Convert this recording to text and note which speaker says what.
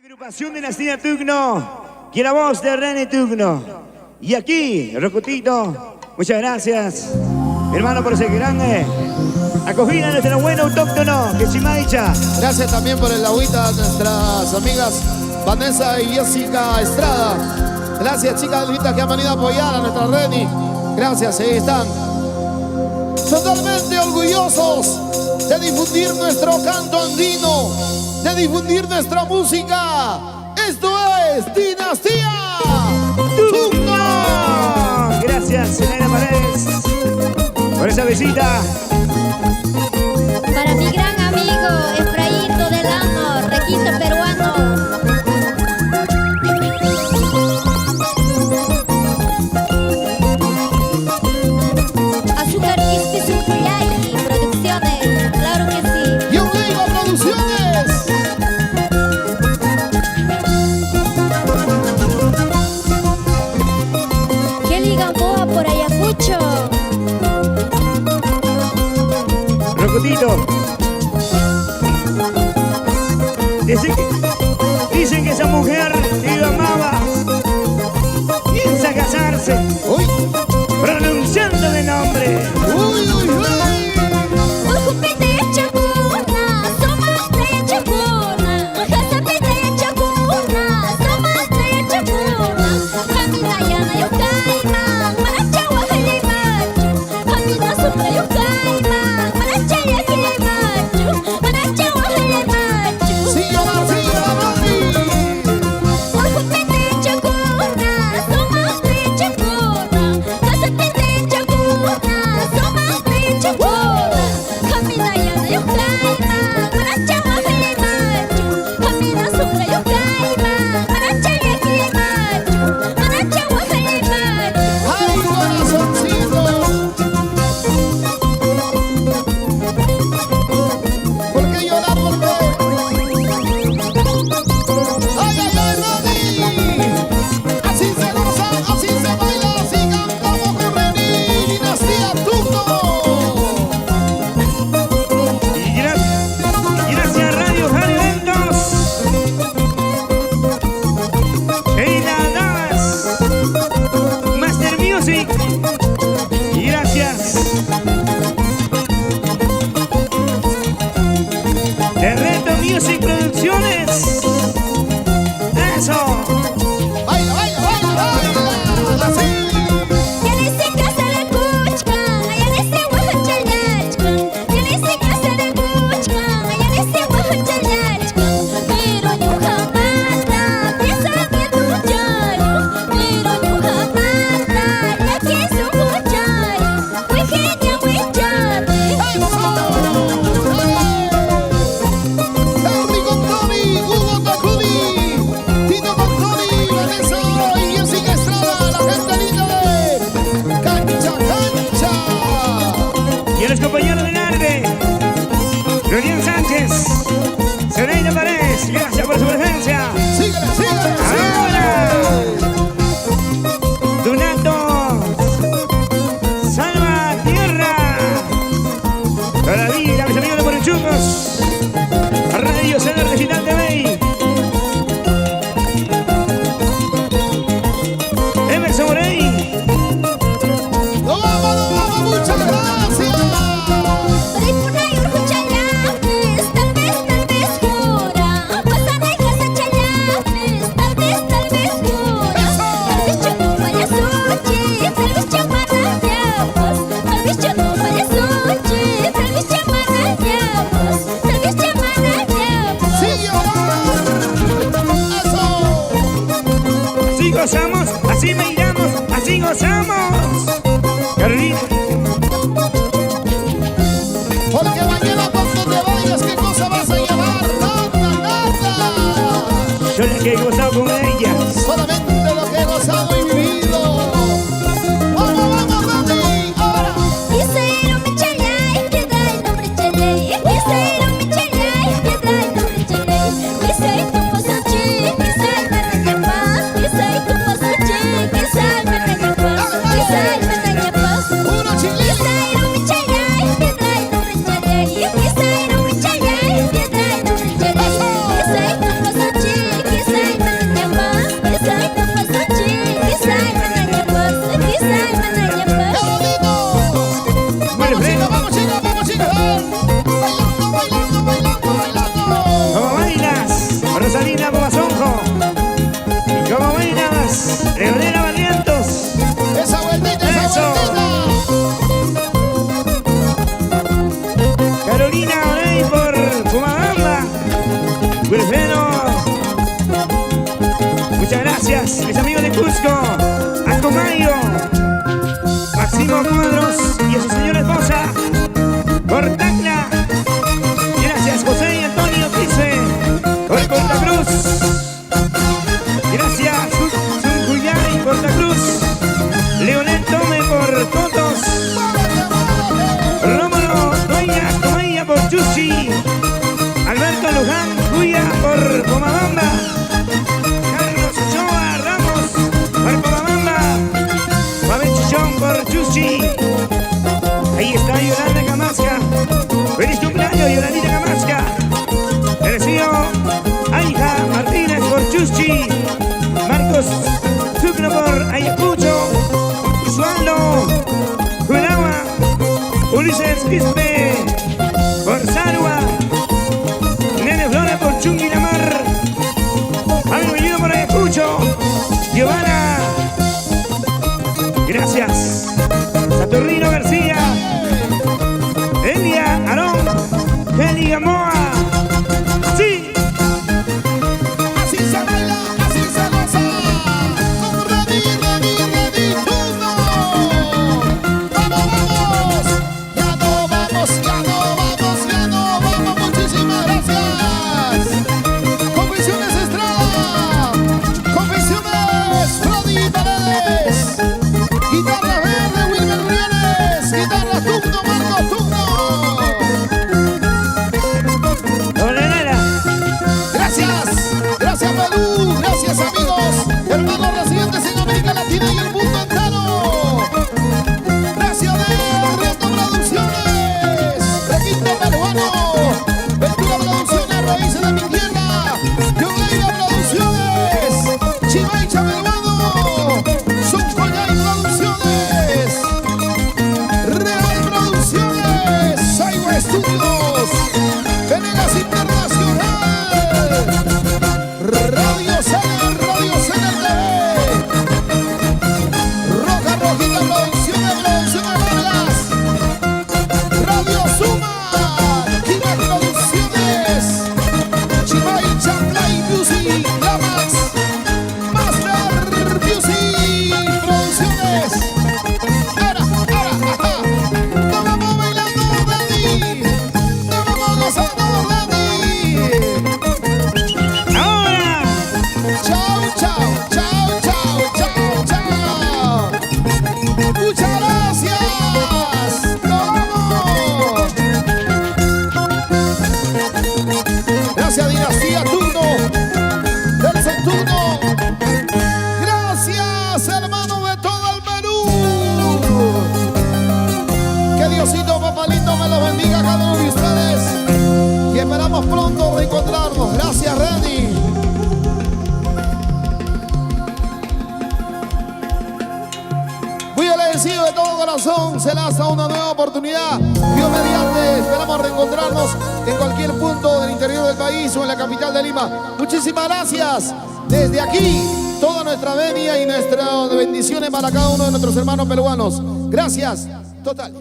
Speaker 1: Agrupación Dinastía Tugno y la voz de René Tugno. Y aquí, Rocutito, muchas gracias, hermano, por ese gran acogida de nuestro buen autóctono, que Chimaicha.
Speaker 2: Gracias también por el agüita a nuestras amigas Vanessa y Jessica Estrada. Gracias, chicas lindas que han venido a apoyar a nuestra Reni. Gracias, ahí están. Totalmente orgullosos de difundir nuestro canto andino, de difundir nuestra música. Esto es Dinastía Tugno.
Speaker 1: Gracias, Elena Paredes, por esa visita.
Speaker 3: Para mi gran amigo Efraíto Delano, requinto peruano. Azúcar Cristi Sucuyay Producciones, claro que sí.
Speaker 2: Y Omega Producciones.
Speaker 3: Kelly Gamboa por Ayacucho.
Speaker 1: Rocutito. Dicen que esa mujer que lo amaba piensa casarse.
Speaker 2: Uy,
Speaker 1: Pronunciando de nombre.
Speaker 2: uy, uy, uy.
Speaker 1: De Reto Music Producciones. Eso.
Speaker 2: Baila, baila, baila, baila. Así.
Speaker 1: Y a los compañeros de Narde, Julián Sánchez, Zenaida Paredes, gracias por su presencia.
Speaker 2: Síguele, síguele,
Speaker 1: Ahora, Donato, Salva Tierra, todavía mis amigos de Porinchucos, Radio Cenar Digital TV, Emerson Morey.
Speaker 2: ¡Nos vamos, muchas gracias!
Speaker 1: Así gozamos, así miramos, así gozamos. Carolina.
Speaker 2: Porque mañana cuando te vayas, ¿qué cosa vas a llevar? Nada, nada.
Speaker 1: Yo la que he gozado con ella.
Speaker 2: Solamente lo que he gozado y vivido. ¡Vamos, vamos, Rani! ¡Ahora! ¡Uno chileno!
Speaker 1: Gracias, mis amigos de Cusco, a Comayo, Máximo Cuadros y a su señora esposa, por Tacna. Gracias, José y Antonio Quise, por Porta Cruz. Gracias, Zuncuyay, Porta Cruz. Leonel Tome por Totos. Rómulo Toya, Comaya por Chuchi. Alberto Luján, Cuya por Pomabamba. Carlos Ochoa Ramos por Pomabamba. Fabián Chichón por Chuchi. Ahí está Yolanda Camasca. Feliz cumpleaños, Yolandita Camasca. El señor Aija Martínez por Chuchi. Marcos Zucno por Ayacucho. Usualdo Juelagua. Ulises Quispe por Sarua. Nene Flores por Chunguilamar. Javier Bellido por Ayacucho. Giovanna. Gracias. Saturnino García. Elia Arón. Kelly Gamoa. Sí.
Speaker 2: Así se baila, así se goza. Con Reni, turno. Vamos, ya no vamos, ya no vamos, ya no vamos. Muchísimas gracias. Confesiones Estrada, Confesiones Frodi Paredes, Guitarra Verde Wilmer Rieles, Guitarra Tugno Marco Tugno. Gracias Perú, gracias amigos, hermanos residentes en América Latina y el mundo entero. Gracias de Reto Producciones, Requinto Peruano, Ventura Producciones, Raíces de mi tierra, Yoneira Producciones, Chivay Chabeluano, Zuncoyay Producciones, Real Producciones, Saiwa Estudios, Venegas Internacional. Radio Cener TV, Roja Rojita Producciones Vargas, Radio Suma, Kiva Producciones, Chivay Champlay Music, Lamax, Master Music Producciones. Ahora, ajá, nos vamos bailando, Randy, nos vamos gozando, Randy. Chao, chao, chao, chao, chao, chao. Muchas gracias. Nos vamos. Gracias Dinastía Turno, Delson Turno. Gracias hermano de todo el Perú. Que Diosito Papá Lindo me los bendiga a cada uno de ustedes. Y esperamos pronto reencontrarnos. Gracias Reni. Agradecido de todo corazón, será hasta una nueva oportunidad. Dios mediante, esperamos reencontrarnos en cualquier punto del interior del país o en la capital de Lima. Muchísimas gracias. Desde aquí, toda nuestra venia y nuestras bendiciones para cada uno de nuestros hermanos peruanos. Gracias. Total.